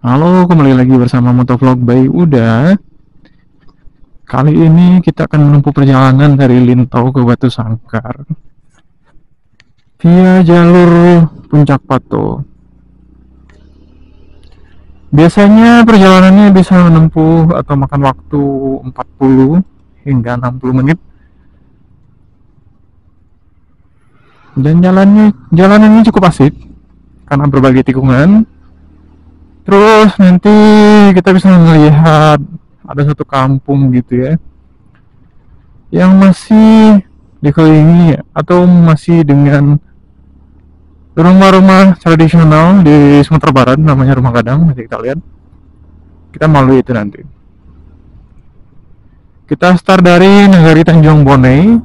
Halo, kembali lagi bersama Motovlog by Uda. Kali ini kita akan menempuh perjalanan dari Lintau ke Batu Sangkar via jalur Puncak Pato. Biasanya perjalanannya bisa menempuh atau makan waktu 40 hingga 60 menit. Dan jalan ini cukup asik karena berbagai tikungan. Terus nanti kita bisa melihat ada satu kampung gitu ya, yang masih dikelilingi atau masih dengan rumah-rumah tradisional di Sumatera Barat, namanya rumah gadang. Nanti kita lihat, kita malu itu nanti. Kita start dari Nagari Tanjung Bonai.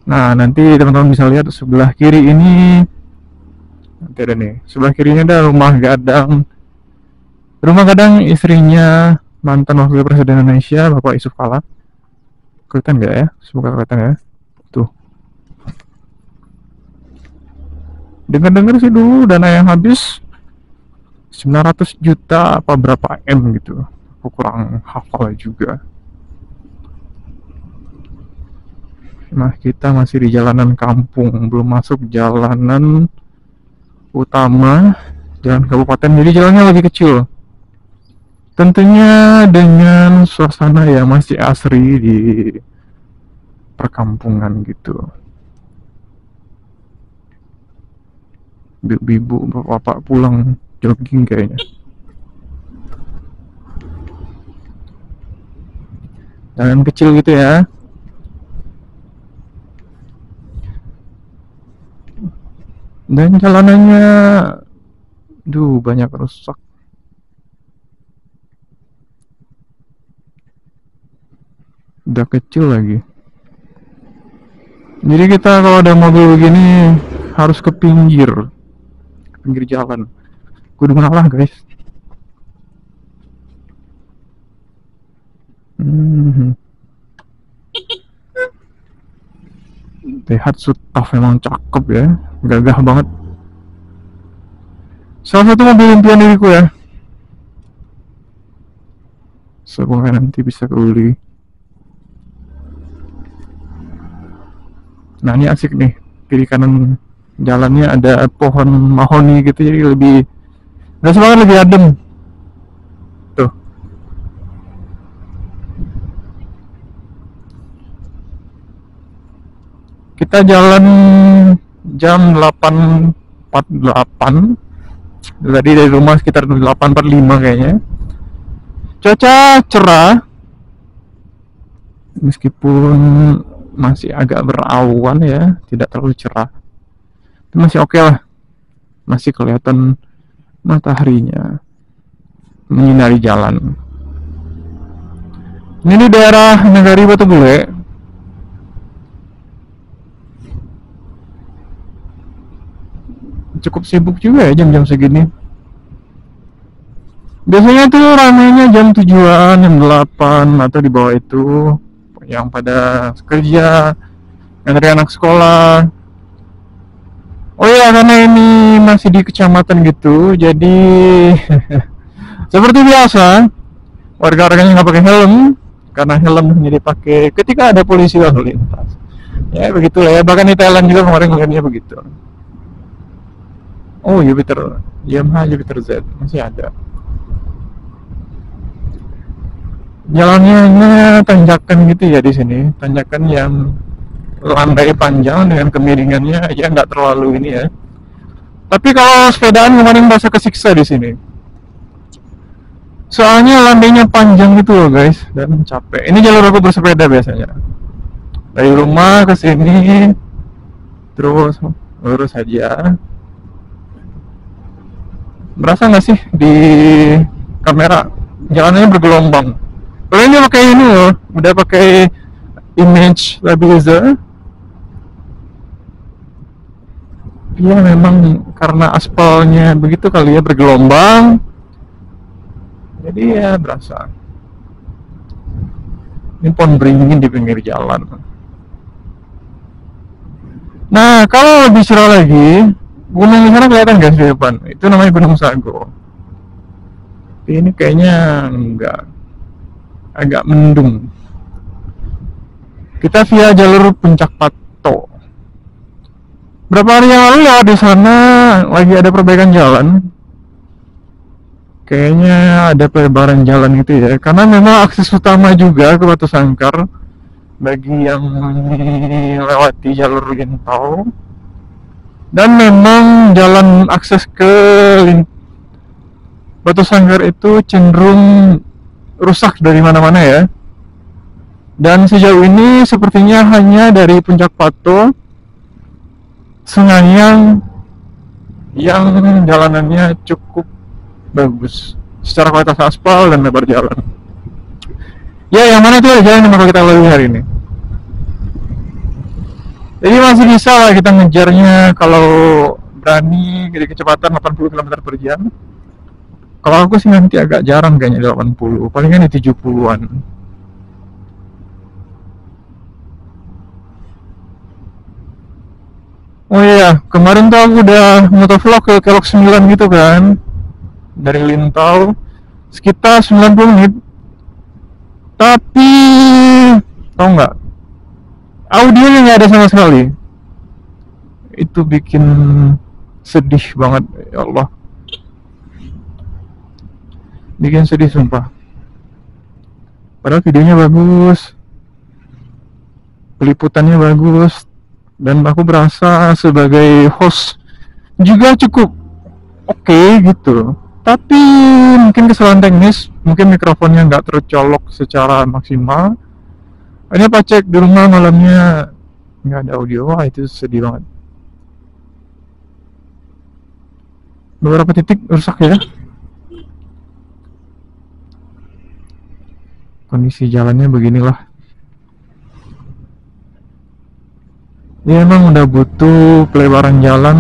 Nah, nanti teman-teman bisa lihat sebelah kiri ini, nanti ada nih, sebelah kirinya ada rumah gadang. Rumah gadang istrinya mantan wakil presiden Indonesia, Bapak Yusuf Kala. Kelihatan nggak ya? Semoga kelihatan ya. Tuh. Dengar-dengar sih dulu dana yang habis 900 juta apa berapa M gitu. Aku kurang hafal juga. Nah, kita masih di jalanan kampung, belum masuk jalanan utama, jalan kabupaten. Jadi jalannya lebih kecil. Tentunya dengan suasana yang masih asri di perkampungan gitu. Ibu-ibu, bapak-bapak pulang jogging kayaknya. Jalan kecil gitu ya. Dan jalanannya, banyak rusak. Udah kecil lagi. Jadi kita kalau ada mobil begini harus ke pinggir jalan. Kudu ngalah guys. Daihatsu Tough memang cakep ya, gagah banget. Salah satu mobil impian diriku ya. Semoga nanti bisa kebeli. Nah, ini asik nih, kiri kanan jalannya ada pohon mahoni gitu, jadi lebih rasa banget, lebih adem tuh. Kita jalan jam 8.48, tadi dari rumah sekitar 8.45 kayaknya. Cuaca cerah meskipun masih agak berawan ya, tidak terlalu cerah. Itu masih oke lah, masih kelihatan mataharinya menyinari jalan. Ini di daerah Nagari Batu Bule. Cukup sibuk juga ya jam-jam segini. Biasanya tuh ramainya jam 7-an, jam 8 atau di bawah itu, yang pada kerja, yang dari anak sekolah. Oh iya, karena ini masih di kecamatan gitu, jadi seperti biasa warga-warganya nggak pakai helm, karena helm hanya dipakai ketika ada polisi lalu lintas. Ya begitulah ya, bahkan di Thailand juga kemarin ngeliatnya begitu. Oh, Jupiter, Yamaha Jupiter Z masih ada. Jalannya tanjakan gitu ya di sini, tanjakan yang landai panjang dengan kemiringannya ya nggak terlalu ini ya. Tapi kalau sepedaan kemarin merasa kesiksa di sini. Soalnya landainya panjang gitu loh guys, dan capek. Ini jalur aku bersepeda biasanya. Dari rumah ke sini terus lurus aja. Berasa nggak sih di kamera jalannya bergelombang? Kalau ini pakai ini loh, udah pakai image stabilizer. Iya memang karena aspalnya begitu kali ya, bergelombang. Jadi ya berasa. Ini pohon beringin di pinggir jalan. Nah, kalau lebih cerah lagi, gunung di sana kelihatan guys di depan. Itu namanya Gunung Sago. Tapi ini kayaknya enggak, agak mendung. Kita via jalur Puncak Pato. Berapa hari yang lalu lewat di sana lagi ada perbaikan jalan. Kayaknya ada pelebaran jalan itu ya, karena memang akses utama juga ke Batu Sangkar bagi yang melewati jalur Lintau. Dan memang jalan akses ke Batu Sangkar itu cenderung rusak dari mana-mana ya. Dan sejauh ini sepertinya hanya dari Puncak Pato Senganyang yang jalanannya cukup bagus secara kualitas aspal dan lebar jalan. Ya, yang mana tuh jalan yang bakal kita lalui hari ini. Jadi masih bisa lah kita ngejarnya kalau berani di kecepatan 80 km per jam. Kalau aku sih nanti agak jarang kayaknya 80, palingan di 70-an. Oh iya, kemarin tuh aku udah motovlog ke Kelok 9 gitu kan. Dari Lintau sekitar 90 menit. Tapi tau nggak, audionya nggak ada sama sekali. Itu bikin sedih banget, ya Allah. Bikin sedih sumpah. Padahal videonya bagus, peliputannya bagus, dan aku berasa sebagai host juga cukup oke gitu. Tapi mungkin kesalahan teknis, mungkin mikrofonnya nggak tercolok secara maksimal. Ini pas cek di rumah malamnya nggak ada audio, wah itu sedih banget. Beberapa titik rusak ya. Kondisi jalannya beginilah. Ya emang udah butuh pelebaran jalan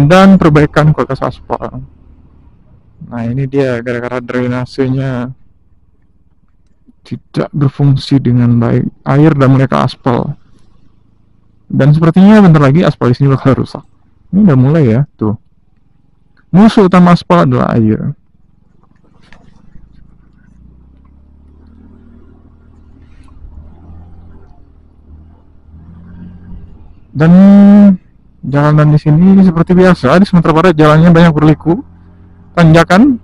dan perbaikan kualitas aspal. Nah ini dia gara-gara drainasenya tidak berfungsi dengan baik, air udah mulai ke aspal. Dan sepertinya bentar lagi aspal di sini bakal rusak. Ini udah mulai ya, tuh. Musuh utama aspal adalah air. Dan jalanan di sini seperti biasa di Sumatera Barat, jalannya banyak berliku, tanjakan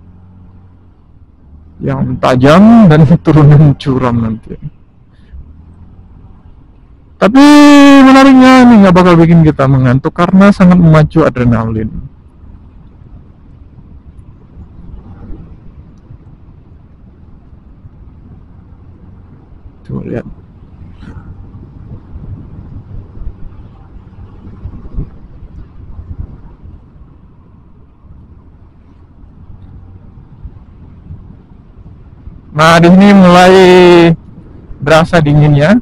yang tajam dan turunan curam nanti. Tapi menariknya ini nggak bakal bikin kita mengantuk karena sangat memacu adrenalin. Tuh lihat. Nah, di sini mulai berasa dinginnya.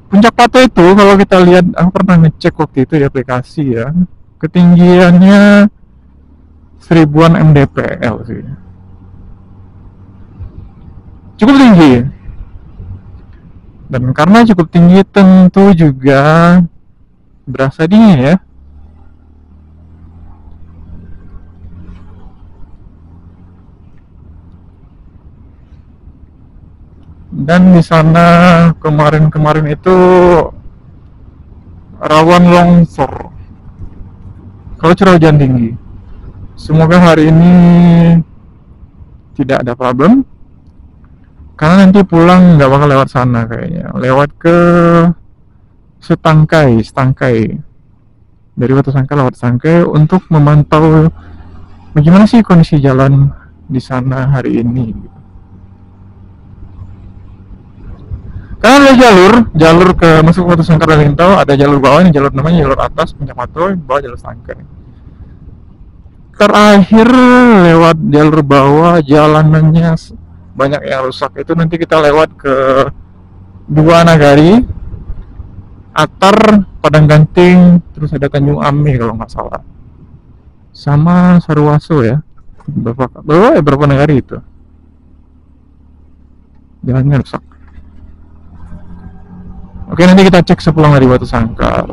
Puncak Pato itu kalau kita lihat, aku pernah ngecek waktu itu di aplikasi ya, ketinggiannya 1000-an mdpl sih. Cukup tinggi. Dan karena cukup tinggi tentu juga berasa dingin ya. Dan di sana kemarin-kemarin itu rawan longsor kalau curah hujan tinggi. Semoga hari ini tidak ada problem, karena nanti pulang nggak bakal lewat sana kayaknya, lewat ke Setangkai dari Batu Sangkar lewat Setangkai untuk memantau bagaimana sih kondisi jalan di sana hari ini. Karena ada jalur ke masuk Batu Sangkar dan Lintau, ada jalur bawah, ini jalur namanya jalur atas Puncak Pato, bawah jalur Setangkai. Terakhir lewat jalur bawah jalanannya banyak yang rusak, itu nanti kita lewat ke Dua Nagari, Atar, Padang Ganting, terus ada Tanjung Ame kalau nggak salah, sama Saruwaso ya. Berapa nagari itu jalannya rusak. Oke, nanti kita cek sepulang dari Batu Sangkar.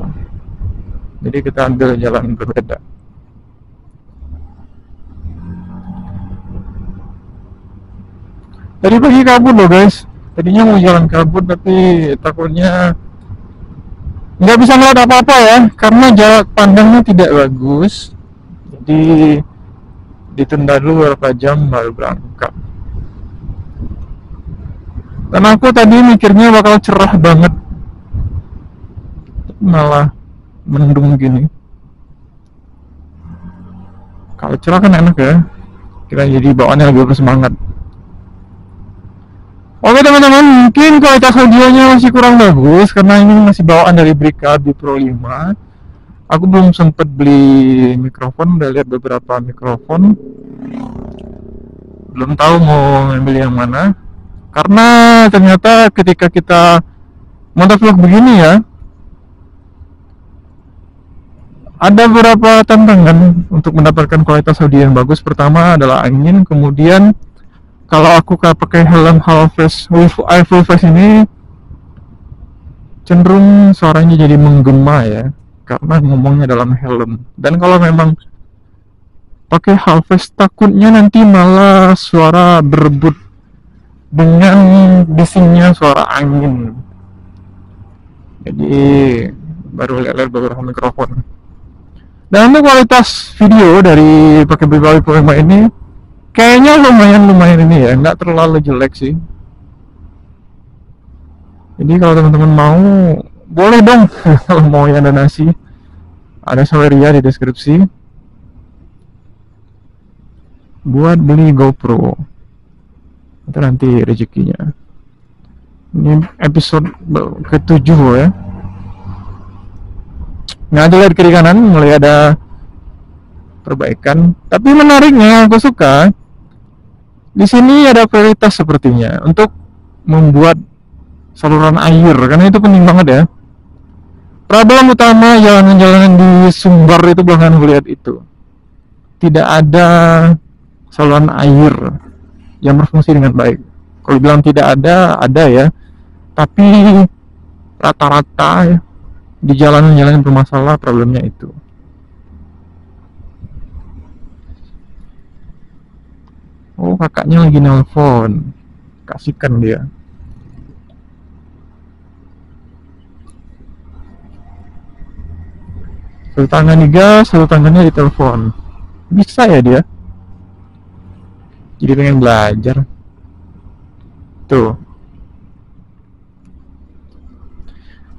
Jadi kita ambil jalan berbeda. Tadi pagi kabut loh guys. Tadinya mau jalan kabut tapi takutnya nggak bisa melihat apa-apa ya karena jarak pandangnya tidak bagus. Jadi ditunda dulu beberapa jam baru berangkat. Dan aku tadi mikirnya bakal cerah banget, malah mendung gini. Kalau cerah kan enak ya, kita jadi bawaannya lebih bersemangat. Oke teman-teman, mungkin kualitas audionya masih kurang bagus karena ini masih bawaan dari Brickady Pro 5. Aku belum sempet beli mikrofon, udah lihat beberapa mikrofon, belum tahu mau ambil yang mana. Karena ternyata ketika kita motovlog begini ya, ada beberapa tantangan untuk mendapatkan kualitas audio yang bagus. Pertama adalah angin, kemudian kalau aku pakai helm half face full face ini cenderung suaranya jadi menggema ya karena ngomongnya dalam helm. Dan kalau memang pakai half face takutnya nanti malah suara berebut dengan bisingnya suara angin. Jadi baru lihat beberapa mikrofon. Dan untuk kualitas video dari pakai Brickady Pro 5 ini kayaknya lumayan ini ya, nggak terlalu jelek sih. Jadi kalau teman-teman mau, boleh dong kalau mau yang donasi. Ada Saweria di deskripsi buat beli GoPro. Itu nanti rezekinya. Ini episode ke-7 ya. Nggak ada lihat kiri kanan, mulai ada perbaikan. Tapi menariknya, aku suka di sini ada prioritas sepertinya untuk membuat saluran air, karena itu penting banget ya. Problem utama jalanan-jalanan di Sumbar itu belakangan lihat itu tidak ada saluran air yang berfungsi dengan baik. Kalau bilang tidak ada ya, tapi rata-rata ya, di jalanan-jalanan bermasalah problemnya itu. Oh, kakaknya lagi nelpon, kasihkan dia. Satu tangan digas, satu tangannya ditelepon. Bisa ya dia? Jadi pengen belajar. Tuh.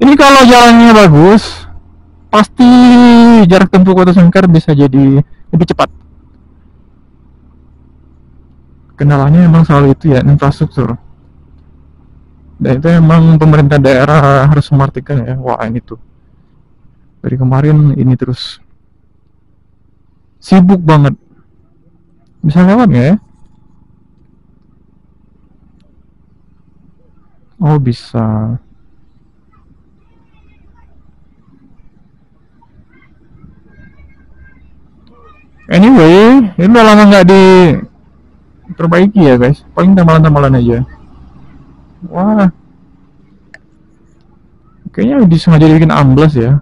Ini kalau jalannya bagus, pasti jarak tempuh Kota Sangkar bisa jadi lebih cepat. Kendalanya emang selalu itu ya, infrastruktur. Dan itu emang pemerintah daerah harus memastikan ya. Wah ini tuh dari kemarin ini terus sibuk banget. Bisa lewat nggak ya? Oh bisa. Anyway, ini udah lama nggak diperbaiki ya guys. Paling tambalan-tambalan aja. Wah, kayaknya disengaja dibikin amblas ya.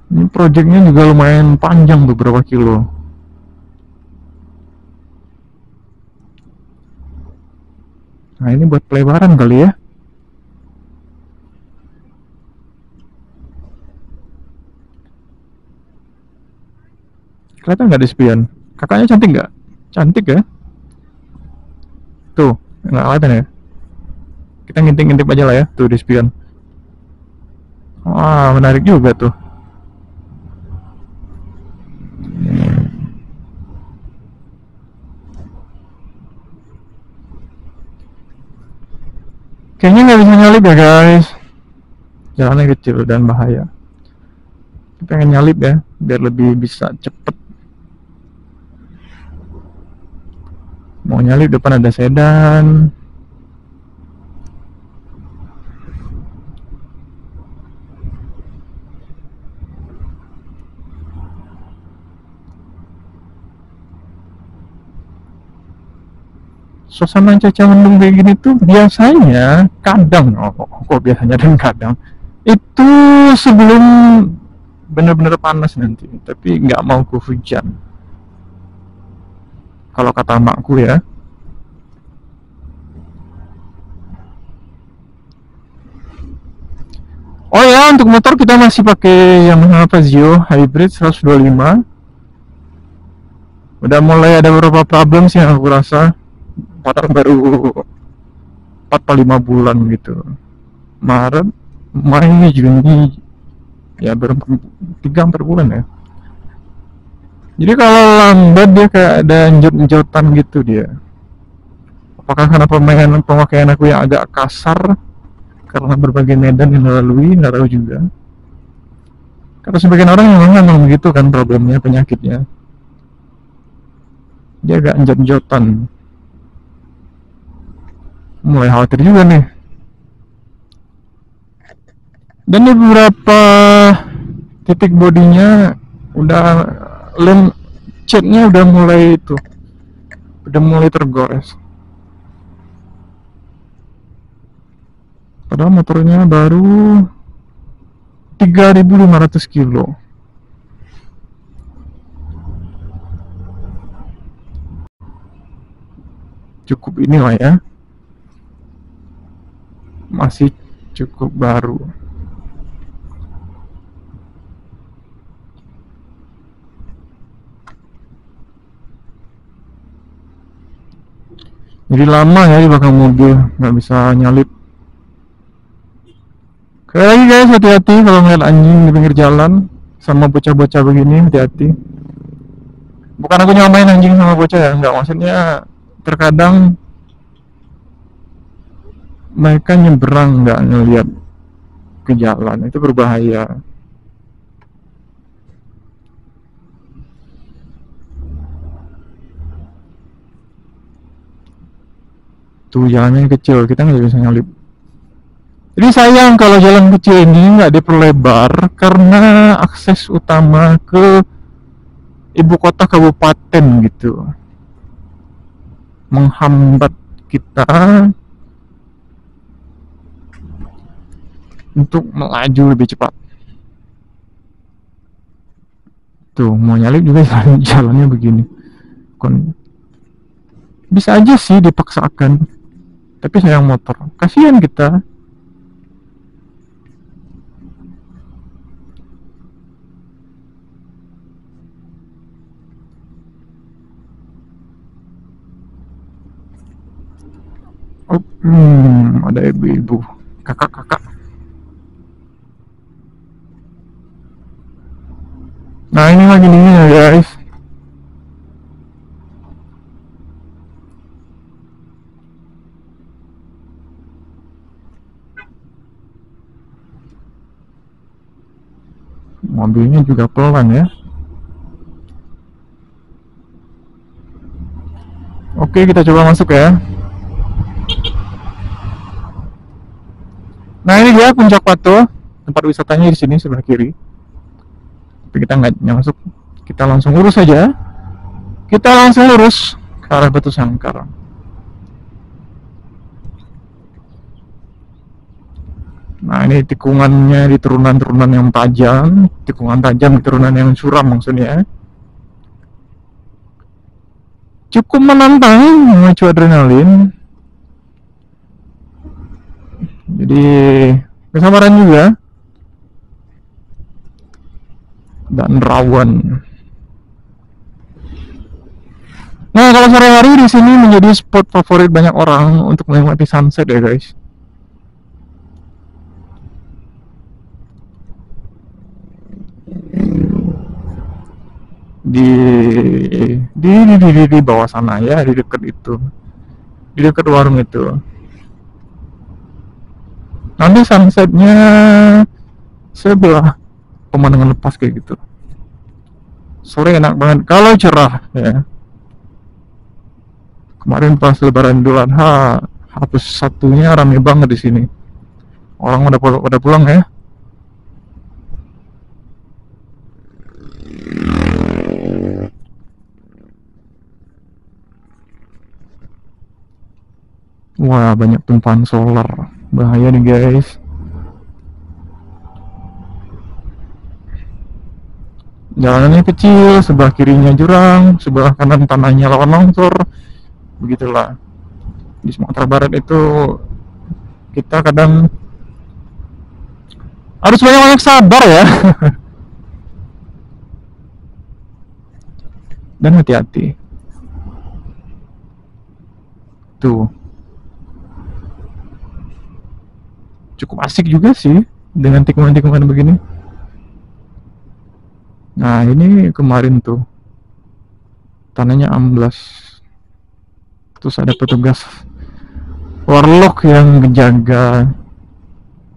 Ini projectnya juga lumayan panjang, beberapa kilo. Nah ini buat pelebaran kali ya. Kelihatan nggak di spion? Kakaknya cantik nggak? Cantik ya. Tuh, nggak kelihatan ya. Kita ngintip-ngintip aja lah ya, tuh di spion. Wah, menarik juga tuh. Kayaknya nggak bisa nyalip ya guys. Jalannya kecil dan bahaya. Pengen nyalip ya, biar lebih bisa cepet. Mau nyalip depan ada sedan. Suasana cuaca mendung kayak gini tuh biasanya kadang, kok biasanya dan kadang itu sebelum bener-bener panas nanti, tapi nggak mau ke hujan. kalau kata makku ya. Oh ya, untuk motor kita masih pakai Yamaha Fazio Hybrid 125. Udah mulai ada beberapa problem sih yang aku rasa. Padahal baru 4 atau 5 bulan gitu. Maret, Mei, Juni, ya baru 3-4 bulan ya. Jadi kalau lambat dia kayak ada njot-njotan gitu dia. Apakah karena pemakaian aku yang agak kasar karena berbagai medan yang dilalui, nggak tahu juga. Karena sebagian orang memang begitu kan problemnya, penyakitnya. Dia agak njot-njotan. Mulai khawatir juga nih. Dan di beberapa titik bodinya udah lem catnya udah mulai tergores. Padahal motornya baru 3.500 kilo. Cukup inilah ya. Masih cukup baru. Jadi lama ya di belakang mobil, nggak bisa nyalip. Sekali lagi guys, hati-hati kalau ngeliat anjing di pinggir jalan sama bocah-bocah begini, hati-hati. Bukan aku nyamain anjing sama bocah ya, nggak, maksudnya terkadang mereka nyebrang nggak ngeliat ke jalan, itu berbahaya. Tuh jalannya kecil, kita nggak bisa nyalip. Jadi sayang kalau jalan kecil ini nggak diperlebar karena akses utama ke ibu kota kabupaten gitu, menghambat kita untuk melaju lebih cepat. Tuh mau nyalip juga jalannya begini. Bisa aja sih dipaksakan, tapi sayang motor, kasihan kita. Oh, ada ibu-ibu, kakak-kakak. Nah ini lagi dingin ya guys. Mobilnya juga pelan ya. Oke, kita coba masuk ya. Nah ini dia Puncak Pato, tempat wisatanya di sini sebelah kiri. Tapi kita nggak masuk, kita langsung lurus saja. Kita langsung lurus ke arah Batu Sangkar. Nah ini tikungannya di turunan-turunan yang tajam, tikungan tajam di turunan yang curam maksudnya. Cukup menantang, memacu adrenalin. Jadi kesabaran juga dan rawan. Nah kalau sore hari di sini menjadi spot favorit banyak orang untuk menikmati sunset ya guys. Di bawah sana ya, di dekat itu, di dekat warung itu. Nanti sunsetnya sebelah pemandangan lepas kayak gitu. Sore enak banget kalau cerah ya. Kemarin pas Lebaran Idul Adha, H+1-nya rame banget di sini. Orang udah pulang ya. Wah, banyak tumpahan solar. Bahaya nih guys. Jalanannya kecil, sebelah kirinya jurang, sebelah kanan tanahnya rawan longsor. Begitulah. Di Sumatera Barat itu kita kadang harus banyak-banyak sabar ya. Dan hati-hati. Tuh, cukup asik juga sih dengan tikungan-tikungan begini. Nah, ini kemarin tuh tanahnya amblas. Terus ada petugas warlock yang menjaga,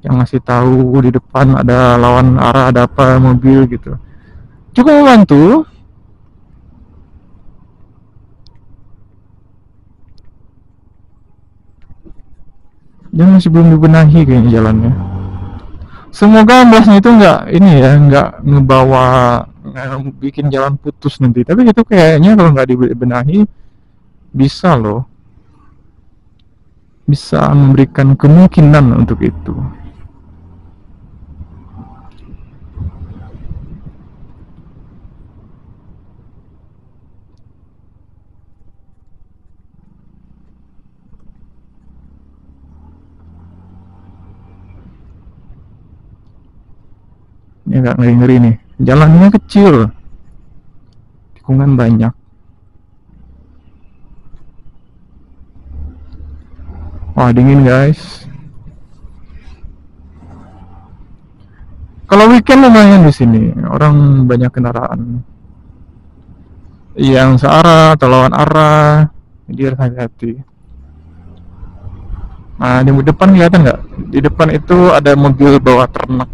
yang ngasih tahu di depan ada lawan arah, ada apa mobil gitu. Cukup membantu. Dan masih belum dibenahi kayaknya jalannya. Semoga amblasnya itu nggak ini ya, nggak ngebawa bikin jalan putus nanti. Tapi itu kayaknya kalau nggak dibenahi bisa loh, bisa memberikan kemungkinan untuk itu. Ini agak ngeri-ngeri nih. Jalannya kecil, tikungan banyak. Wah, dingin guys. Kalau weekend lumayan di sini, orang banyak kendaraan. Yang searah atau lawan arah, jadi harus hati-hati. Nah, di depan kelihatan nggak? Di depan itu ada mobil bawa ternak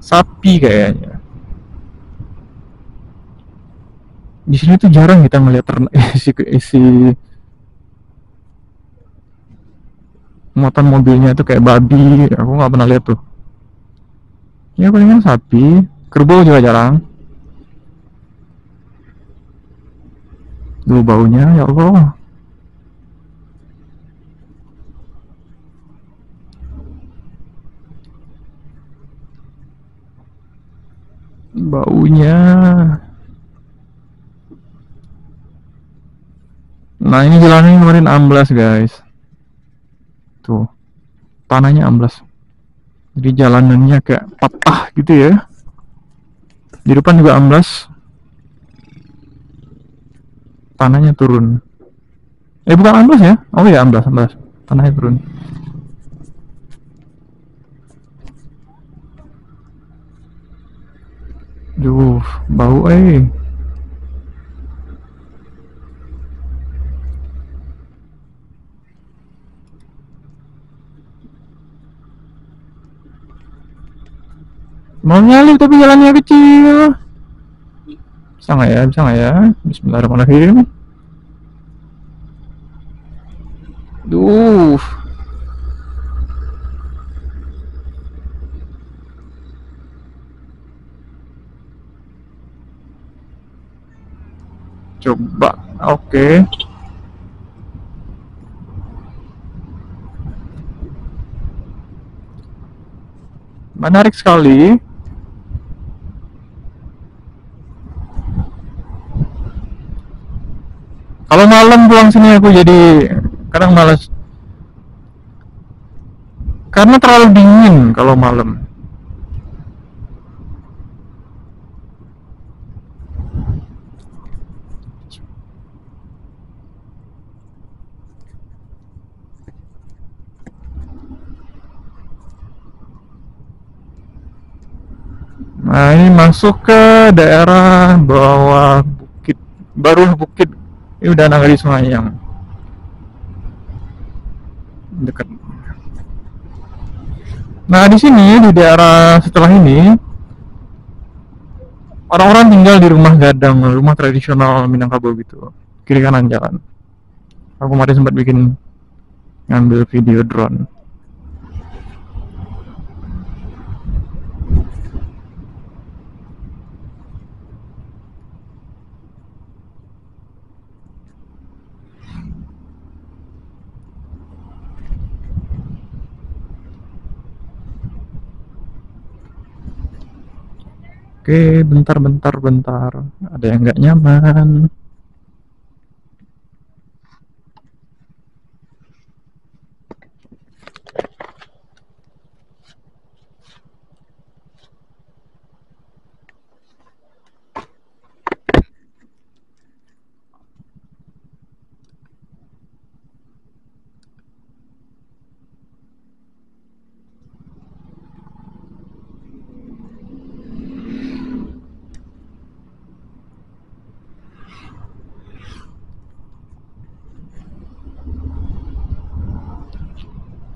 sapi kayaknya. Di sini tuh jarang kita ngeliat ternak isi muatan mobilnya itu kayak babi. Aku nggak pernah lihat tuh. Ya palingan sapi, kerbau juga jarang. Duh, baunya ya Allah. Baunya. Nah, ini jalannya kemarin amblas guys. Tuh, tanahnya amblas. Jadi jalanannya kayak patah gitu ya. Di depan juga amblas. Tanahnya turun. Bukan amblas ya? Oh ya, amblas, amblas. Tanahnya turun. Duh, bau Mau nyalip tapi jalannya kecil. Bisa nggak ya? Bisa nggak ya? Bismillahirrahmanirrahim. Duh. Coba, oke. Menarik sekali. Kalau malam pulang sini aku jadi kadang malas karena terlalu dingin kalau malam. Nah, ini masuk ke daerah bawah bukit, baru bukit. Ini udah Nagari Semayang. Dekat. Nah, di sini di daerah setelah ini orang-orang tinggal di rumah gadang, rumah tradisional Minangkabau gitu. Kiri kanan jalan. Aku kemarin sempat bikin ngambil video drone. Oke, bentar, bentar, bentar. Ada yang nggak nyaman.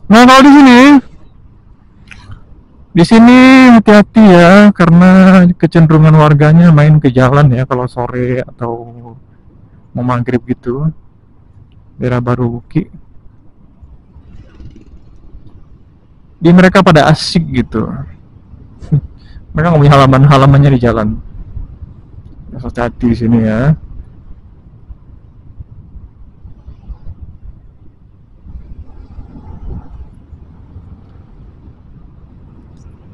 Nah, kalau di sini hati-hati ya, karena kecenderungan warganya main ke jalan ya kalau sore atau mau maghrib gitu, daerah Baru Buki. Di mereka pada asik gitu. Mereka nggak punya halaman-halamannya di jalan. Hati-hati di sini ya.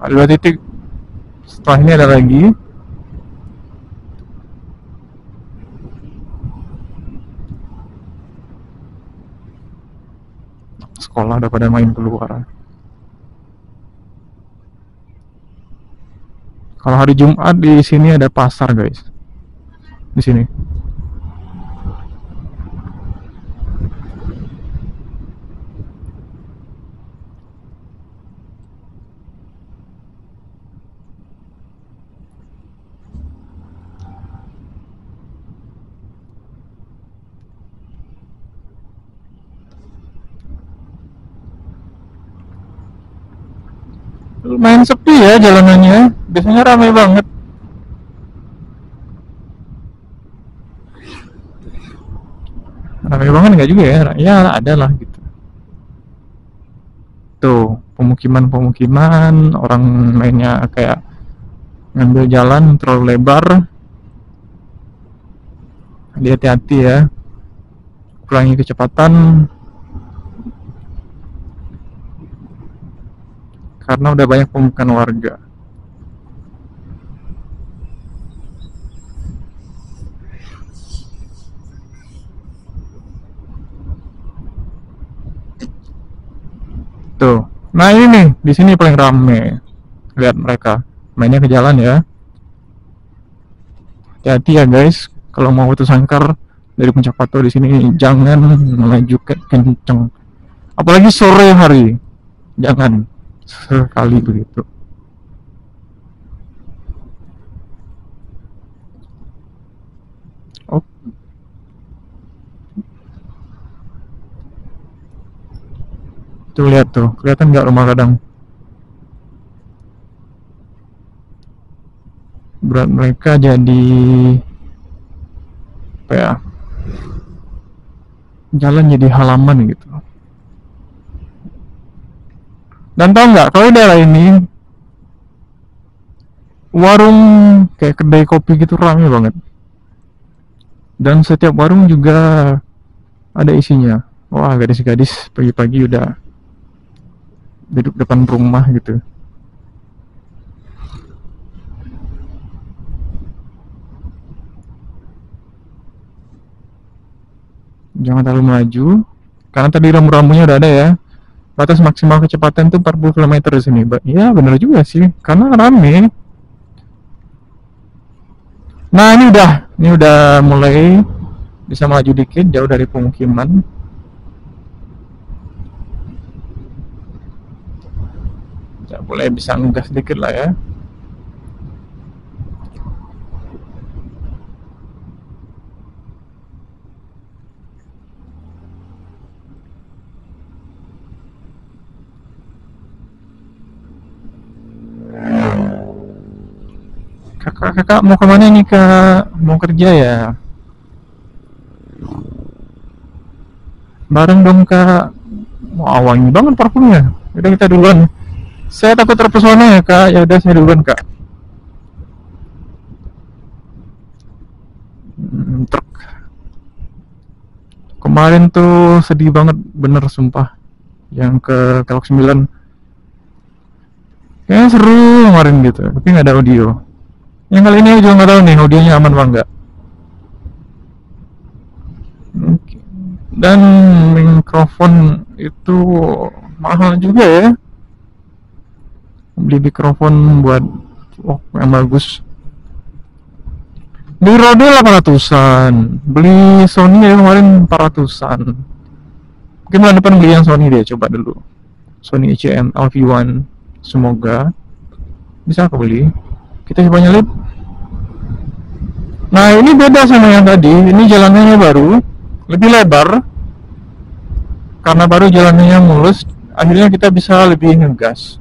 Ada 2 titik. Setelah ini ada lagi. Sekolah udah pada main keluar. Kalau hari Jumat di sini ada pasar, guys. Di sini. Lumayan sepi ya jalanannya. Biasanya ramai banget. Ramai banget nggak juga ya? Ya ada lah gitu. Tuh, pemukiman-pemukiman, orang mainnya kayak ngambil jalan terlalu lebar. Hati-hati ya. Kurangi kecepatan karena udah banyak pemukiman warga. Tuh. Nah, ini nih, di sini paling rame. Lihat mereka mainnya ke jalan ya. Hati-hati ya guys, kalau mau Batu Sangkar dari Puncak Pato di sini jangan melaju kenceng. Apalagi sore hari. Jangan sekali begitu. Oh, tuh lihat tuh, kelihatan nggak rumah kadang? Berat mereka jadi apa ya? Jalan jadi halaman gitu. Dan tau nggak, kalau daerah ini warung kayak kedai kopi gitu rame banget. Dan setiap warung juga ada isinya. Wah, gadis-gadis pagi-pagi udah duduk depan rumah gitu. Jangan terlalu melaju, karena tadi rambu-rambunya udah ada ya. Batas maksimal kecepatan tuh 40 km di sini. Ya bener juga sih, karena rame. Nah, ini udah mulai bisa maju dikit, jauh dari pemukiman. Ya, boleh bisa ngegas dikit lah ya. Kakak mau kemana nih kak? Mau kerja ya? Bareng dong kak. Mau wangi banget parfumnya. Udah kita duluan. Saya takut terpesona ya kak. Ya udah saya duluan kak. Truk. Kemarin tuh sedih banget bener sumpah. Yang ke Kelok 9. Kayaknya seru kemarin gitu. Tapi nggak ada audio. Yang kali ini aku juga nggak tahu nih audionya aman apa enggak. Oke. Dan mikrofon itu mahal juga ya. Beli mikrofon buat yang bagus. Beli Rode 800-an, beli Sony ya kemarin 400-an. Mungkin bulan depan beli yang Sony deh, coba dulu. Sony ICM LV1, semoga bisa aku beli. Kita coba nyelip. Nah ini beda sama yang tadi, ini jalanannya baru, lebih lebar. Karena baru jalanannya mulus, akhirnya kita bisa lebih ngegas.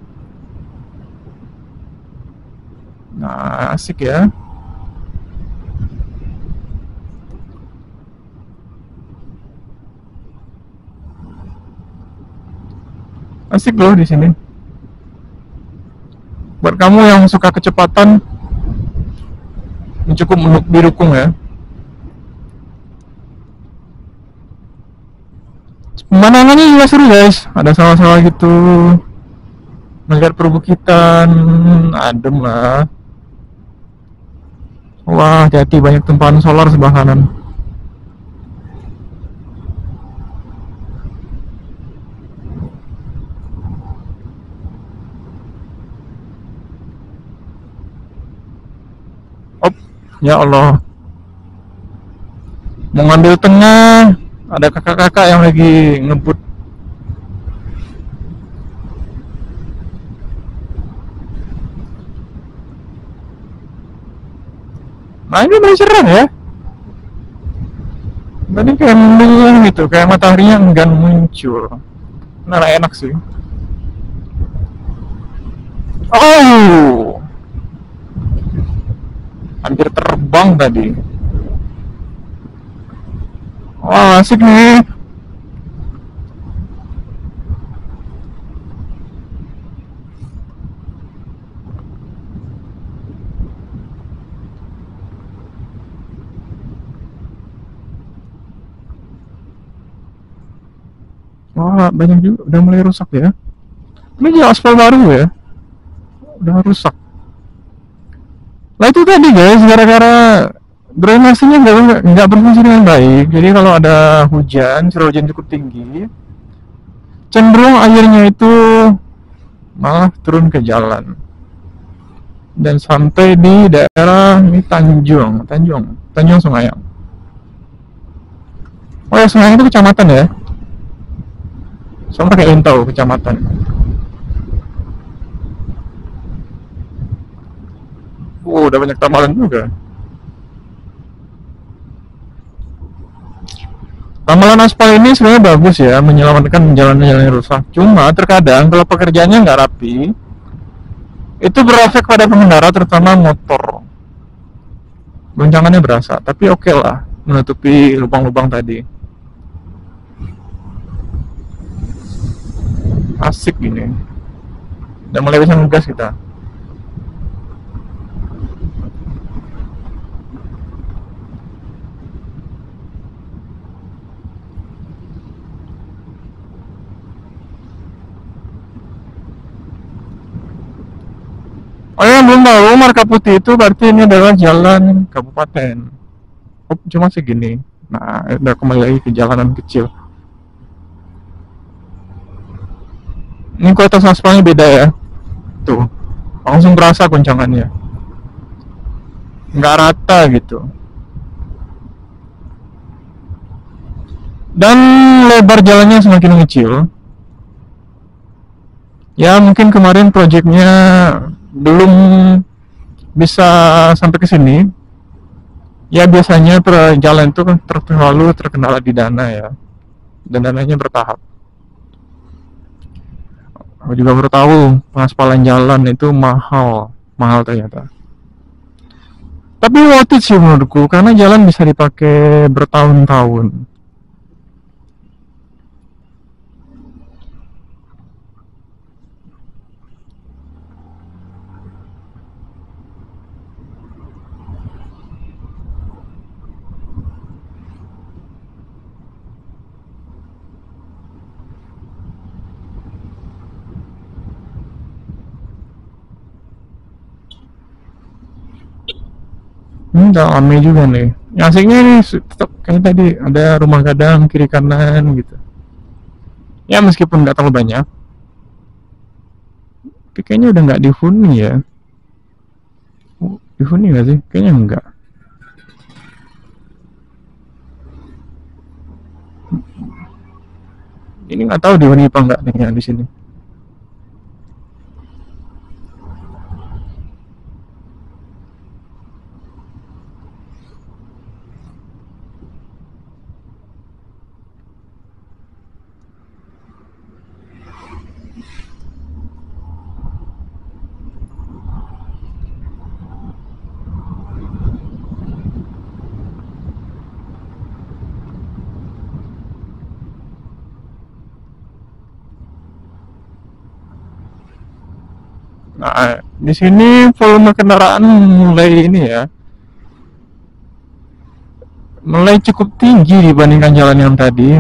Nah asik ya. Asik loh di sini. Buat kamu yang suka kecepatan, cukup didukung ya. Pemandangannya juga seru guys, ada sawah-sawah gitu, melihat perbukitan, adem lah. Wah, hati-hati banyak tumpahan solar sebelah kanan. Op, ya Allah. Mau ngambil tengah, ada kakak-kakak yang lagi ngebut. Nah ini mulai cerah ya. Tadi kayak mendung gitu, kayak mataharinya enggan muncul. Nah enak sih. Oh, hampir terbang tadi. Wah asik nih. Wah banyak juga, udah mulai rusak ya. Ini juga aspal baru ya, udah rusak. Nah itu tadi guys, gara-gara drainasenya nggak berfungsi dengan baik. Jadi kalau ada hujan, curah hujan cukup tinggi, cenderung airnya itu malah turun ke jalan dan sampai di daerah ini Tanjung Sungayang. Oh ya Sungayang itu kecamatan ya, soalnya kayak tahu kecamatan. Udah banyak tambalan juga. Ramalan aspal ini sebenarnya bagus ya, menyelamatkan jalan-jalan yang rusak. Cuma terkadang kalau pekerjaannya nggak rapi, itu berefek pada pengendara terutama motor. Goncangannya berasa, tapi oke lah menutupi lubang-lubang tadi. Asik gini. Dan mulai bisa ngegas kita. Oh ya belum tahu marka putih itu berarti ini adalah jalan kabupaten. Oh, cuma segini. Nah, udah kembali lagi ke jalanan kecil. Ini kualitas aspalnya beda ya. Tuh, langsung berasa goncangannya. Nggak rata gitu. Dan lebar jalannya semakin kecil. Ya mungkin kemarin proyeknya belum bisa sampai ke sini. Ya biasanya jalan itu kan terlalu terkendala di dana ya. Dan dananya bertahap. Aku juga baru tahu pengaspalan jalan itu mahal ternyata. Tapi worth it sih menurutku karena jalan bisa dipakai bertahun-tahun. Enggak rame juga nih. Yang asiknya ini tetap kayak tadi ada rumah gadang kiri kanan gitu. Ya meskipun nggak terlalu banyak, tapi kayaknya udah nggak dihuni ya. Dihuni nggak sih? Kayaknya enggak. Ini nggak tahu dihuni apa enggak nih yang di sini. Nah, di sini volume kendaraan mulai ini ya, mulai cukup tinggi dibandingkan jalan yang tadi.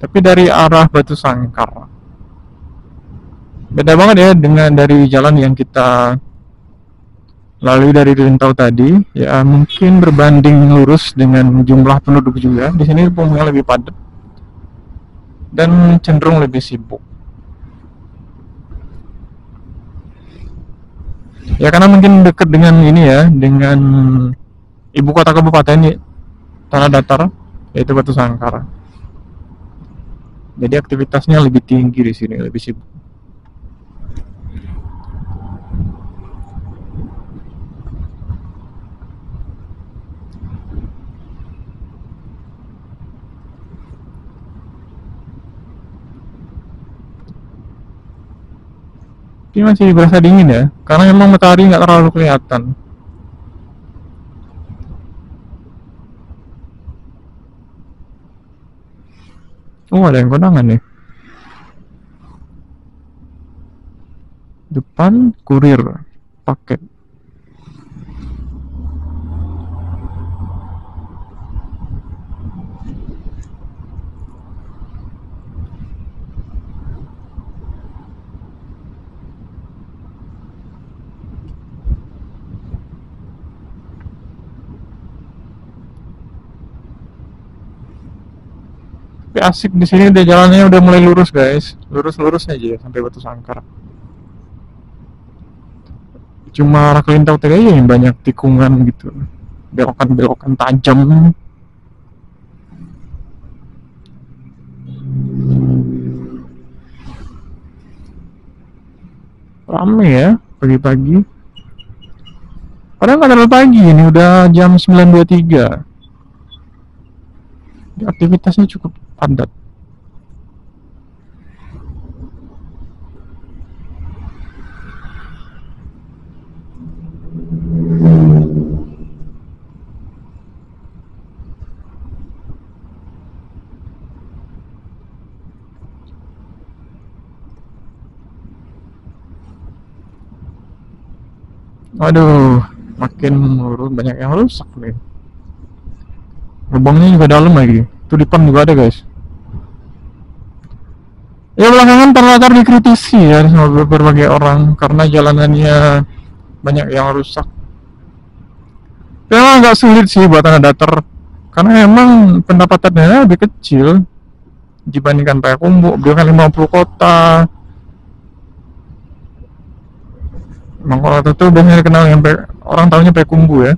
Tapi dari arah Batu Sangkar. Beda banget ya dengan dari jalan yang kita lalui dari Rintau tadi. Ya mungkin berbanding lurus dengan jumlah penduduk juga. Di sini pemukiman lebih padat dan cenderung lebih sibuk. Ya karena mungkin dekat dengan ini ya, dengan ibu kota kabupaten ini, tanah datar, yaitu Batu Sangkar. Jadi aktivitasnya lebih tinggi di sini, lebih sibuk. Ini masih berasa dingin ya, karena memang matahari nggak terlalu kelihatan. Oh ada yang kondangan nih. Depan kurir paket. Tapi asik di sini, udah jalannya udah mulai lurus guys, lurus-lurus aja sampai Batu Sangkar. Cuma arah Kelintau tadi aja yang banyak tikungan gitu, belokan-belokan tajam. Rame ya pagi-pagi. Padahal nggak terlalu pagi, ini udah jam 9.23. Aktivitasnya cukup padat. Aduh, makin menurun, banyak yang rusak nih. Lubangnya juga dalam lagi. Itu depan juga ada guys. Ya belakangan terlalu dikritisi ya sama berbagai orang karena jalanannya banyak yang rusak. Memang agak sulit sih buat tanah datar karena emang pendapatannya lebih kecil dibandingkan Payakumbuh. Beliau kan 50 kota. Emang kalau itu biasanya dikenal yang orang tahunya Payakumbuh ya.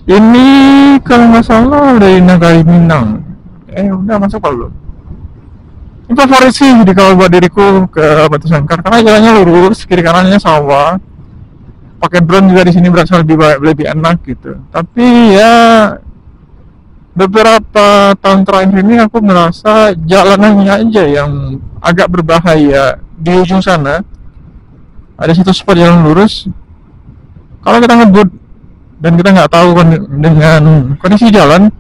Ini kalau nggak salah dari Nagari Minang. Udah masuk kalau belum? Ini favorit sih di kalau buat diriku ke Batu Sangkar karena jalannya lurus, kiri kanannya sawah. Pakai drone juga di sini berasa lebih enak gitu. Tapi ya beberapa tahun terakhir ini aku merasa jalanannya aja yang agak berbahaya. Di ujung sana ada satu spot jalan lurus. Kalau kita ngebut dan kita nggak tahu dengan kondisi jalan,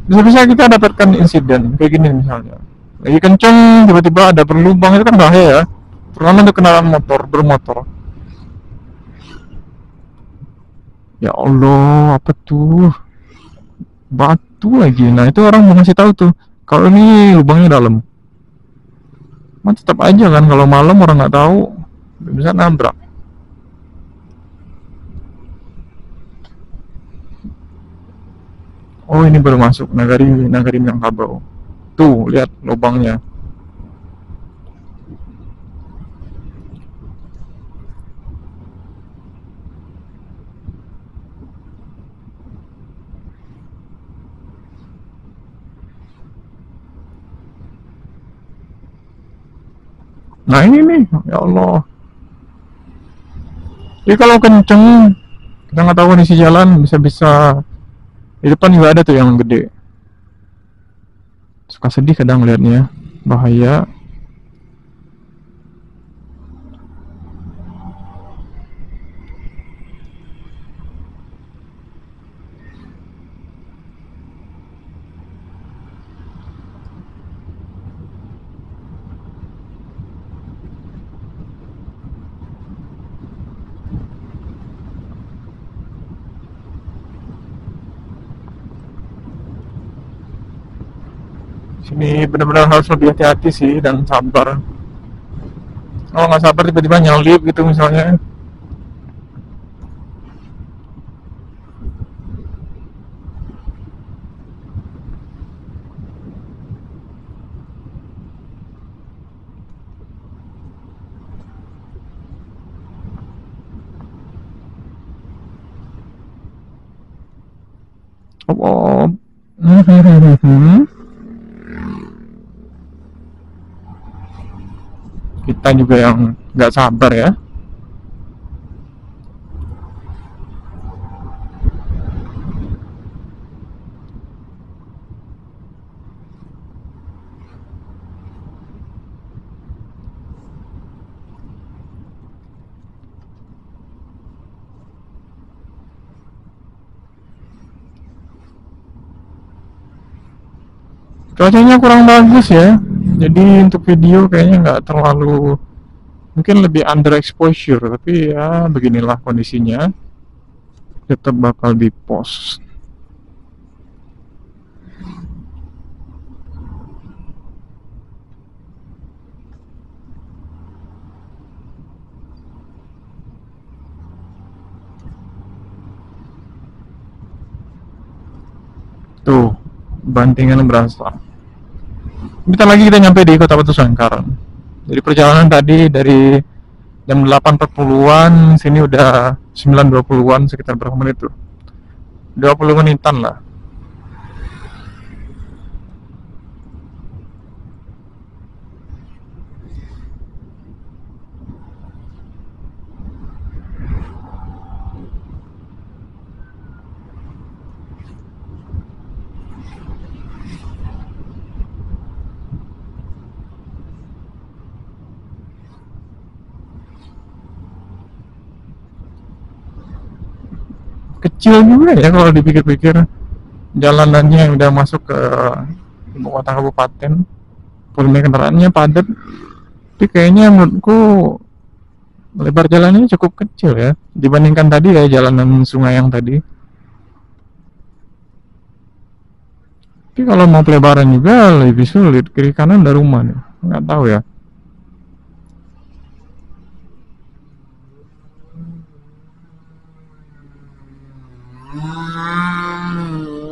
bisa-bisa kita dapatkan insiden kayak gini misalnya. Lagi kenceng tiba-tiba ada berlubang, itu kan bahaya ya. Terutama untuk kendaraan bermotor. Ya Allah, apa tuh? Batu lagi. Nah, itu orang mau ngasih tahu tuh. Kalau ini lubangnya dalam. Tetap aja kan kalau malam orang nggak tahu bisa nabrak. Oh, ini baru masuk Nagari Nagari Minangkabau. Tuh, lihat lubangnya. Nah, ini nih, ya Allah. Jadi kalau kenceng, kita nggak tahu kondisi jalan, bisa-bisa di depan juga ada tuh yang gede. Suka sedih kadang liatnya, bahaya. Sini benar-benar harus lebih hati-hati sih dan sabar. Kalau nggak sabar tiba-tiba nyalip gitu misalnya. Oh, oh. Kita juga yang nggak sabar ya. Cuacanya kurang bagus ya. Jadi untuk video kayaknya nggak terlalu, mungkin lebih under exposure, tapi ya beginilah kondisinya. Tetap bakal di post. Tuh, bantingan berasa. Bentar lagi kita nyampe di Kota Batu Sangkar. Jadi perjalanan tadi dari jam 8.40-an, sini udah 9.20-an, sekitar berapa menit tuh? 20 menitan lah. Kecil juga ya kalau dipikir-pikir, jalanannya yang udah masuk ke ibu kota kabupaten, volume kendaraannya padat, tapi kayaknya menurutku lebar jalannya cukup kecil ya dibandingkan tadi ya, jalanan sungai yang tadi. Tapi kalau mau pelebaran juga lebih sulit, kiri kanan ada rumah nih, nggak tahu ya.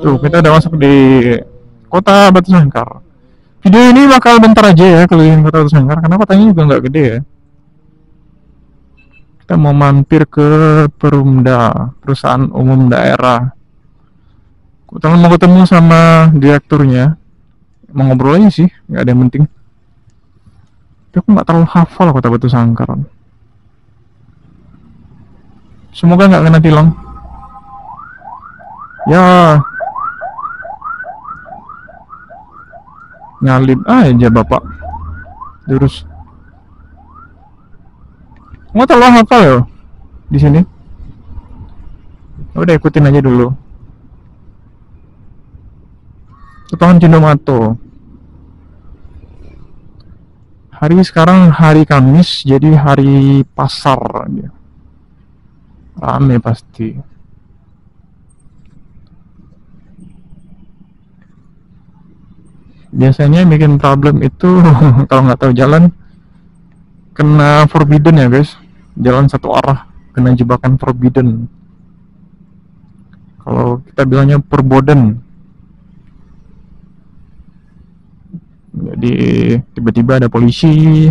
Tuh, kita udah masuk di kota Batu Sangkar. Video ini bakal bentar aja ya keliling kota Batu Sangkar, karena kotanya juga nggak gede ya. Kita mau mampir ke Perumda, perusahaan umum daerah. Kita mau ketemu sama direkturnya, mau ngobrol aja sih, nggak ada yang penting. Tapi aku nggak terlalu hafal kota Batu Sangkar. Semoga nggak kena tilang. Ya, nyalip aja bapak. Terus nggak terlalu hafal ya di sini. Udah ikutin aja dulu. Potongan Cinomato. Hari sekarang hari Kamis, jadi hari pasar dia. Rame pasti. Biasanya yang bikin problem itu kalau nggak tahu jalan, kena forbidden ya guys, jalan satu arah, kena jebakan forbidden. Kalau kita bilangnya perboden. Jadi tiba-tiba ada polisi,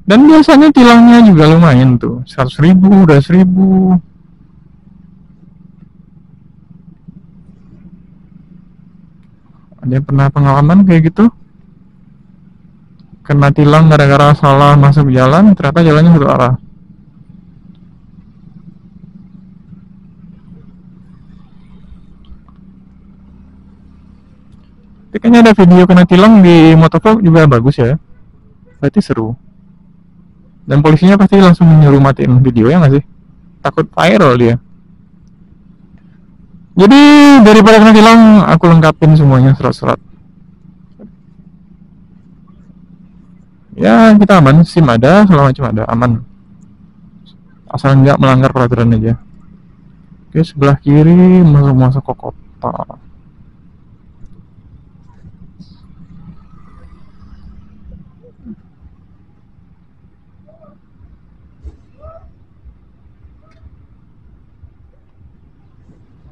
dan biasanya tilangnya juga lumayan tuh, 100.000, 200.000. Ada yang pernah pengalaman kayak gitu? Kena tilang gara-gara salah masuk jalan, ternyata jalannya satu arah. Tapi kayaknya ada video kena tilang di motovlog juga bagus ya. Berarti seru. Dan polisinya pasti langsung nyuruh matiin video, ya nggak sih? Takut viral dia. Jadi daripada kena tilang, aku lengkapin semuanya surat-surat. Ya kita aman, SIM ada, segala macam ada, aman. Asal nggak melanggar peraturan aja. Oke, sebelah kiri masuk ke kota.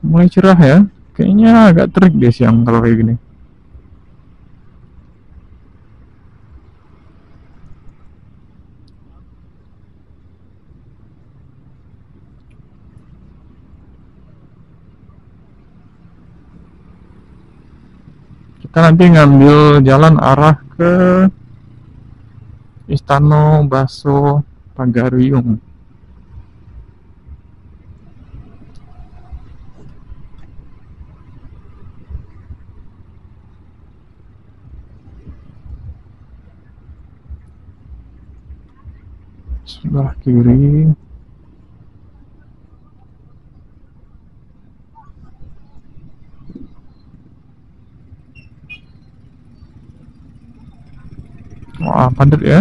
Mulai cerah ya. Kayaknya agak terik deh siang kalau kayak gini. Kita nanti ngambil jalan arah ke Istana Baso Pagariung. Sebelah kiri. Wah, padat ya.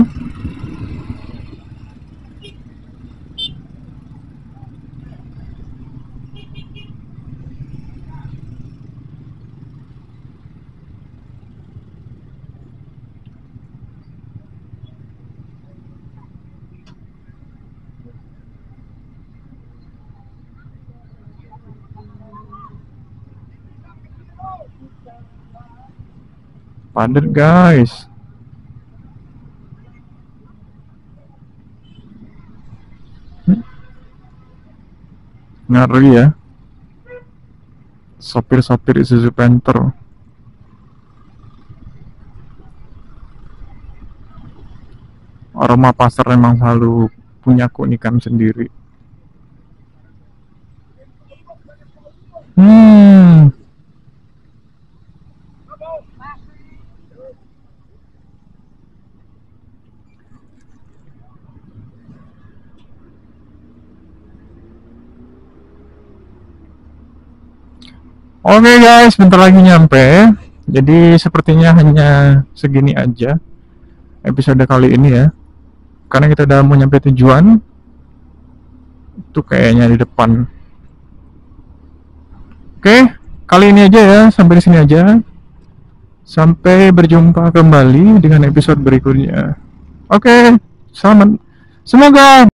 Padat guys. Ngeri ya. Sopir-sopir Isuzu Panther. Aroma pasar memang selalu punya keunikan sendiri. Oke guys, bentar lagi nyampe. Jadi sepertinya hanya segini aja episode kali ini ya. Karena kita udah mau nyampe tujuan. Itu kayaknya di depan. Oke, kali ini aja ya, sampai di sini aja. Sampai berjumpa kembali dengan episode berikutnya. Oke, selamat. Semoga